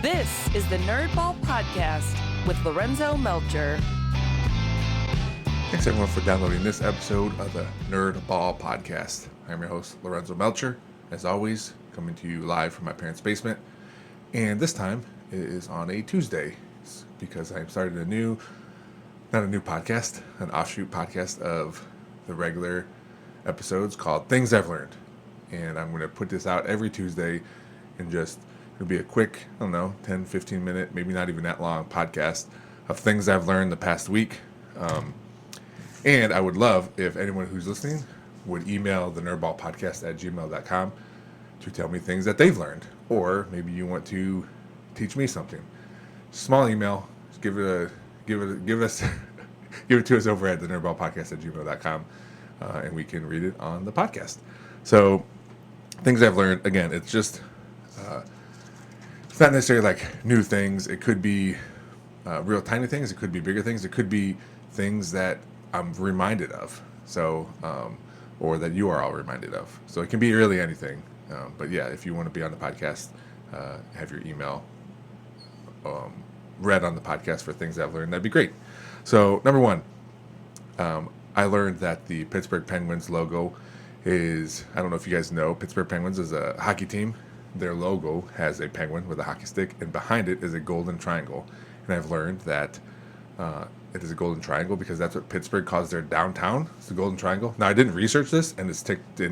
This is the Nerdball Podcast with Lorenzo Melcher. Thanks everyone for downloading this episode of the Nerdball Podcast. I'm your host, Lorenzo Melcher. As always, coming to you live from my parents' basement. And this time it is on a Tuesday because I'm starting not a new podcast, an offshoot podcast of the regular episodes called Things I've Learned. And I'm going to put this out every Tuesday and it'll be a quick, 10, 15 minute, maybe not even that long podcast of things I've learned the past week. And I would love if anyone who's listening would email the nerdballpodcast@gmail.com to tell me things that they've learned. Or maybe you want to teach me something. Small email. Just give it to us over at the nerdballpodcast@gmail.com, and we can read it on the podcast. So things I've learned, again, it's just it's not necessarily like new things. It could be real tiny things. It could be bigger things. It could be things that I'm reminded of. So or that you are all reminded of. So it can be really anything. But yeah, if you want to be on the podcast, have your email read on the podcast for things I've learned, that'd be great. So number one, I learned that the Pittsburgh Penguins logo is, I don't know if you guys know, Pittsburgh Penguins is a hockey team. Their logo has a penguin with a hockey stick, and behind it is a golden triangle. And I've learned that it is a golden triangle because that's what Pittsburgh calls their downtown. It's the golden triangle. Now, I didn't research this, and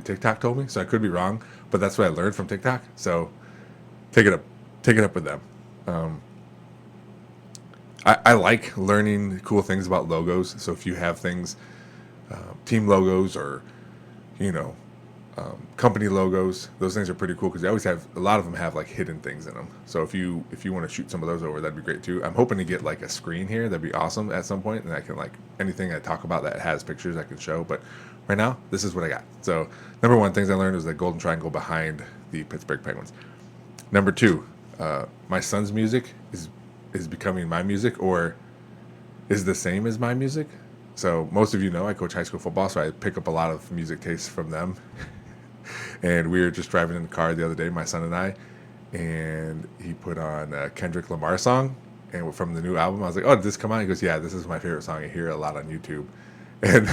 TikTok told me, so I could be wrong, but that's what I learned from TikTok. So take it up with them. I like learning cool things about logos. So if you have things, team logos or company logos, those things are pretty cool because they always have, a lot of them have like hidden things in them. So if you want to shoot some of those over, that'd be great too. I'm hoping to get like a screen here. That'd be awesome at some point, and I can, like, anything I talk about that has pictures I can show. But right now, this is what I got. So number one, things I learned was the golden triangle behind the Pittsburgh Penguins. Number two, my son's music is becoming my music, or is the same as my music. So most of you know I coach high school football, so I pick up a lot of music tastes from them. And we were just driving in the car the other day, my son and I, and he put on a Kendrick Lamar song, and from the new album. I was like, "Oh, did this come on?" He goes, "Yeah, this is my favorite song. I hear it a lot on YouTube." And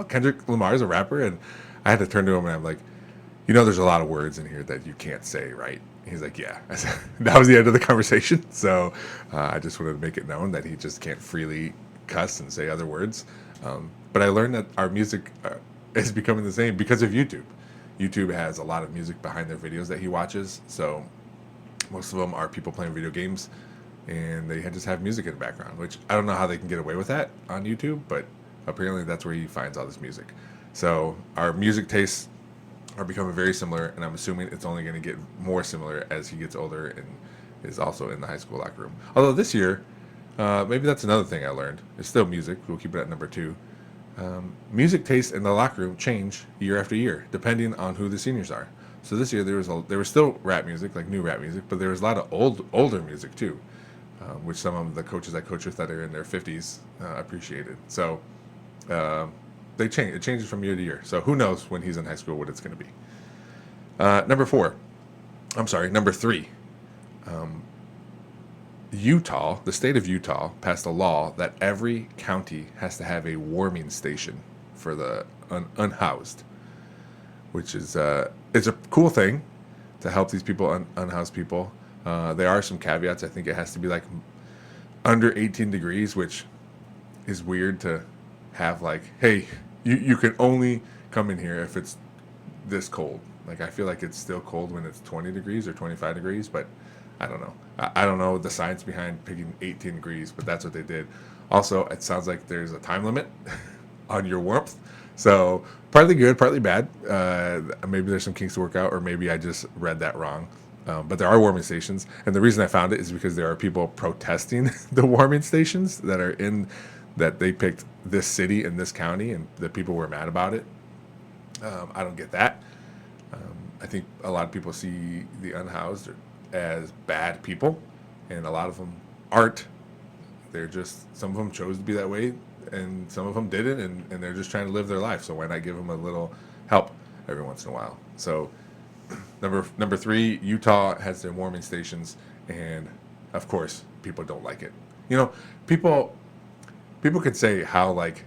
Kendrick Lamar is a rapper, and I had to turn to him and I'm like, there's a lot of words in here that you can't say, right? He's like, "Yeah." That was the end of the conversation. So I just wanted to make it known that he just can't freely cuss and say other words. But I learned that our music is becoming the same because of YouTube. YouTube has a lot of music behind their videos that he watches. So most of them are people playing video games, and they just have music in the background, which I don't know how they can get away with that on YouTube, but apparently that's where he finds all this music. So our music tastes are becoming very similar, and I'm assuming it's only going to get more similar as he gets older and is also in the high school locker room. Although this year, maybe that's another thing I learned. It's still music. We'll keep it at number two. Music tastes in the locker room change year after year, depending on who the seniors are. So this year there was still rap music, like new rap music, but there was a lot of older music too, which some of the coaches I coach with that are in their 50s appreciated. So they change. It changes from year to year. So who knows when he's in high school what it's going to be. Number three. Utah, the state of Utah, passed a law that every county has to have a warming station for the unhoused, which is it's a cool thing to help these people, unhoused people. There are some caveats. I think it has to be like under 18 degrees, which is weird to have, like, hey, you can only come in here if it's this cold. Like, I feel like it's still cold when it's 20 degrees or 25 degrees, but I don't know. I don't know the science behind picking 18 degrees, but that's what they did. Also, it sounds like there's a time limit on your warmth. So partly good, partly bad. Maybe there's some kinks to work out, or maybe I just read that wrong. But there are warming stations. And the reason I found it is because there are people protesting the warming stations that they picked this city and this county, and the people were mad about it. I don't get that. I think a lot of people see the unhoused as bad people, and a lot of them aren't. They're just, some of them chose to be that way, and some of them didn't, and they're just trying to live their life. So why not give them a little help every once in a while? So number three, Utah has their warming stations, And of course, people don't like it. You know, people can say how like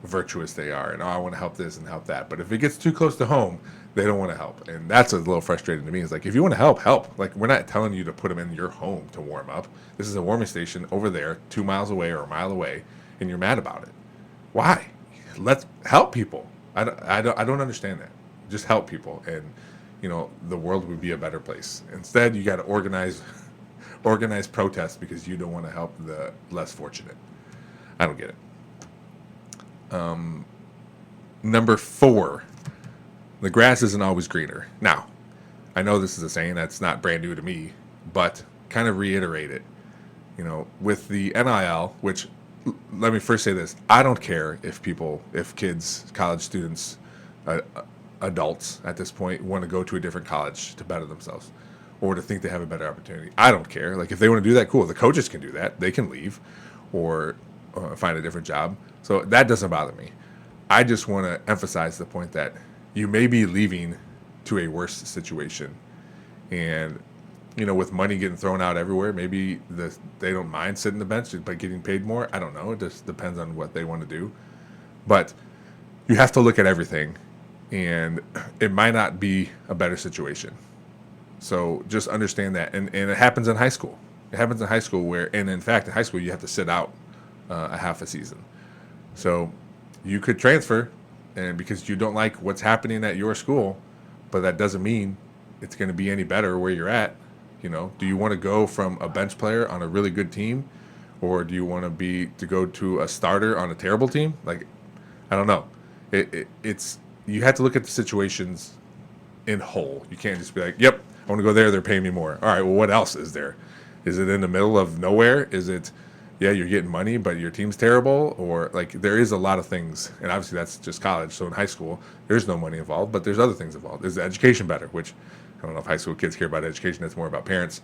virtuous they are and, oh, I want to help this and help that. But if it gets too close to home, they don't want to help. And that's a little frustrating to me. It's like, if you want to help. Like, we're not telling you to put them in your home to warm up. This is a warming station over there 2 miles away or a mile away, and you're mad about it. Why? Let's help people. I don't understand that. Just help people, and you know, the world would be a better place. Instead, you got to organize protests because you don't want to help the less fortunate. I don't get it. Number 4, the grass isn't always greener. Now, I know this is a saying that's not brand new to me, but kind of reiterate it. You know, with the NIL, which, let me first say this: I don't care if kids, college students, adults at this point want to go to a different college to better themselves or to think they have a better opportunity. I don't care. Like, if they want to do that, cool. The coaches can do that. They can leave or find a different job. So that doesn't bother me. I just want to emphasize the point that you may be leaving to a worse situation. And, you know, with money getting thrown out everywhere, maybe they don't mind sitting the bench but getting paid more. I don't know. It just depends on what they want to do. But you have to look at everything, and it might not be a better situation. So just understand that. And it happens in high school. It happens in high school and in fact, in high school, you have to sit out a half a season. So you could transfer, and because you don't like what's happening at your school, but that doesn't mean it's going to be any better where you're at. You know, do you want to go from a bench player on a really good team, or do you want to go to a starter on a terrible team? Like, I don't know. It's you have to look at the situations in whole. You can't just be like, yep, I want to go there. They're paying me more. All right, well, what else is there? Is it in the middle of nowhere? Is it, yeah, you're getting money, but your team's terrible? Or, like, there is a lot of things. And obviously that's just college. So in high school, there's no money involved, but there's other things involved. Is the education better? Which, I don't know if high school kids care about education. That's more about parents.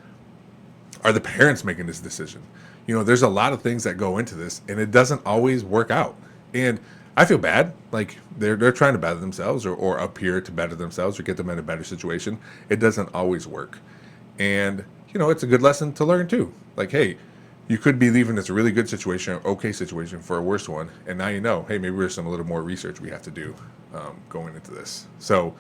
Are the parents making this decision? You know, there's a lot of things that go into this, and it doesn't always work out. And I feel bad. Like, they're trying to better themselves or appear to better themselves or get them in a better situation. It doesn't always work. And, you know, it's a good lesson to learn too. Like, hey, you could be leaving this really good situation or okay situation for a worse one. And now you know, hey, maybe there's a little more research we have to do going into this. So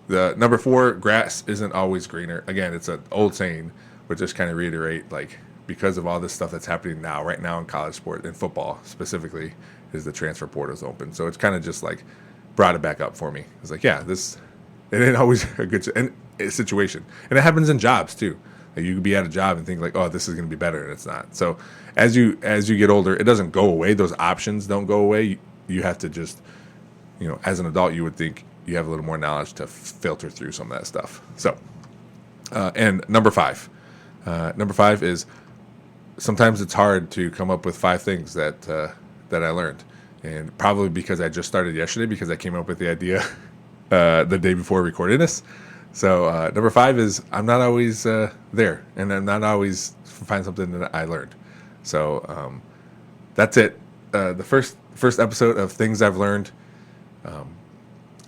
the number 4, grass isn't always greener. Again, it's an old saying, but just kind of reiterate, like, because of all this stuff that's happening right now in college sport, in football specifically, is the transfer portal's open. So it's kind of just like brought it back up for me. It's like, yeah, it ain't always a good situation. And it happens in jobs too. Like, you could be at a job and think like, oh, this is going to be better, and it's not. So as you get older, it doesn't go away. Those options don't go away. You have to just, you know, as an adult, you would think you have a little more knowledge to filter through some of that stuff. So, and number 5 is, sometimes it's hard to come up with 5 things that I learned, and probably because I just started yesterday, because I came up with the idea the day before recording this. So number 5 is, I'm not always there, and I'm not always find something that I learned. So that's it. The first episode of things I've learned.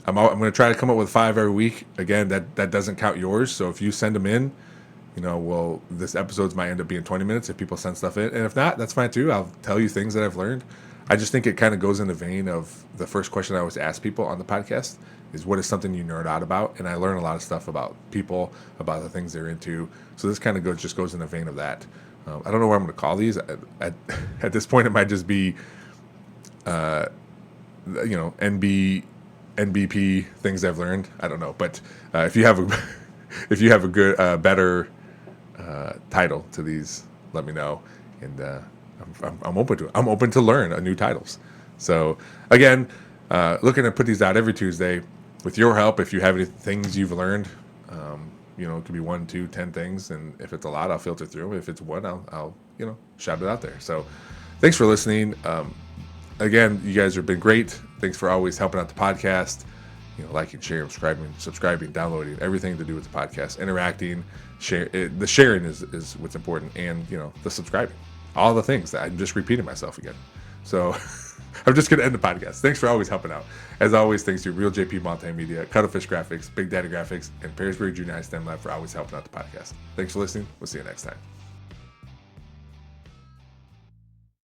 I'm going to try to come up with 5 every week. Again, that doesn't count yours. So if you send them in, you know, well, this episodes might end up being 20 minutes if people send stuff in. And if not, that's fine too. I'll tell you things that I've learned. I just think it kind of goes in the vein of the first question I always ask people on the podcast is, what is something you nerd out about? And I learn a lot of stuff about people, about the things they're into. So this kind of goes in the vein of that. I don't know what I'm going to call these. At this point, it might just be, you know, NBP things I've learned. I don't know. But if you have a good, better title to these, let me know, and I'm open to it. I'm open to learn new titles. So again, looking to put these out every Tuesday with your help. If you have any things you've learned, you know, it could be 1, 2, 10 things, and if it's a lot, I'll filter through them. If it's one, I'll you know, shout it out there. So thanks for listening. Again, you guys have been great. Thanks for always helping out the podcast. You know, liking, sharing, subscribing, downloading, everything to do with the podcast, interacting, share. The sharing is what's important, and you know, the subscribing, all the things that I'm just repeating myself again. So I'm just gonna end the podcast. Thanks for always helping out. As always, thanks to Real JP Multimedia, Cuttlefish Graphics, Big Daddy Graphics, and Perrysburg Junior High STEM Lab for always helping out the podcast. Thanks for listening. We'll see you next time.